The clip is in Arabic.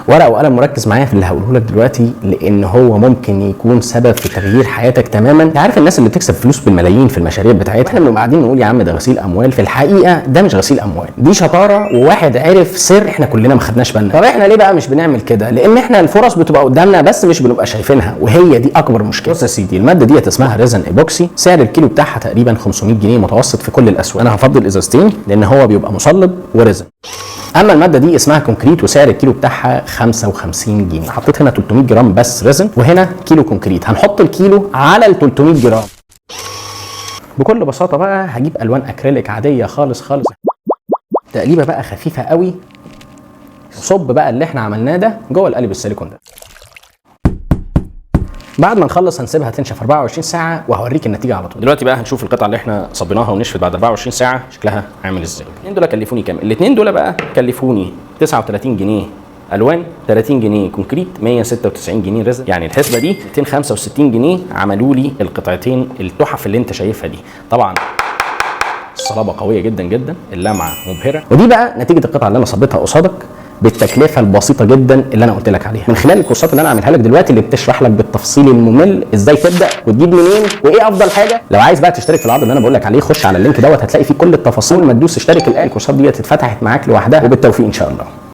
ورقه وقلم مركز معايا في اللي هقوله لك دلوقتي، لان هو ممكن يكون سبب في تغيير حياتك تماما. انت عارف الناس اللي بتكسب فلوس بالملايين في المشاريع بتاعتها، احنا بنبقى قاعدين نقول يا عم ده غسيل اموال، في الحقيقه ده مش غسيل اموال، دي شطاره وواحد عرف سر احنا كلنا ما خدناش بالنا. طب احنا ليه بقى مش بنعمل كده؟ لان احنا الفرص بتبقى قدامنا بس مش بنبقى شايفينها، وهي دي اكبر مشكله. بص يا سيدي، الماده دي اسمها ريزن ايبوكسي، سعر الكيلو بتاعها تقريبا 500 جنيه متوسط في كل الاسواق. انا هفضل ازازتين لان هو بيبقى مصلب وريزن. اما الماده دي اسمها كونكريت وسعر الكيلو بتاعها 55 جنيه. حطيت هنا 300 جرام بس ريزن وهنا كيلو كونكريت، هنحط الكيلو على ال 300 جرام. بكل بساطه بقى هجيب الوان اكريليك عاديه خالص خالص، تقليبه بقى خفيفه قوي، صب بقى اللي احنا عملناه ده جوه القالب السيليكون ده. بعد ما نخلص هنسيبها تنشف 24 ساعه وهوريك النتيجه على طول. دلوقتي بقى هنشوف القطعه اللي احنا صبيناها ونشفت بعد 24 ساعه شكلها عامل ازاي. الاثنين دول كلفوني كام؟ الاثنين دول بقى كلفوني 39 جنيه الوان، 30 جنيه كونكريت، 196 جنيه ريزن. يعني الحسبه دي 265 جنيه عملوا لي القطعتين التحف اللي انت شايفها دي. طبعا الصلابه قويه جدا جدا، اللمعه مبهره، ودي بقى نتيجه القطعه اللي انا صبيتها قصادك بالتكلفه البسيطه جدا اللي انا قلت لك عليها، من خلال الكورسات اللي انا عاملها لك دلوقتي اللي بتشرح لك بالتفصيل الممل ازاي تبدا وتجيب منين وايه افضل حاجه. لو عايز بقى تشترك في العرض اللي انا بقول لك عليه، خش على اللينك دوت هتلاقي فيه كل التفاصيل. ما تدوس اشترك الان، الكورسات دي اتفتحت معاك لوحدها، وبالتوفيق ان شاء الله.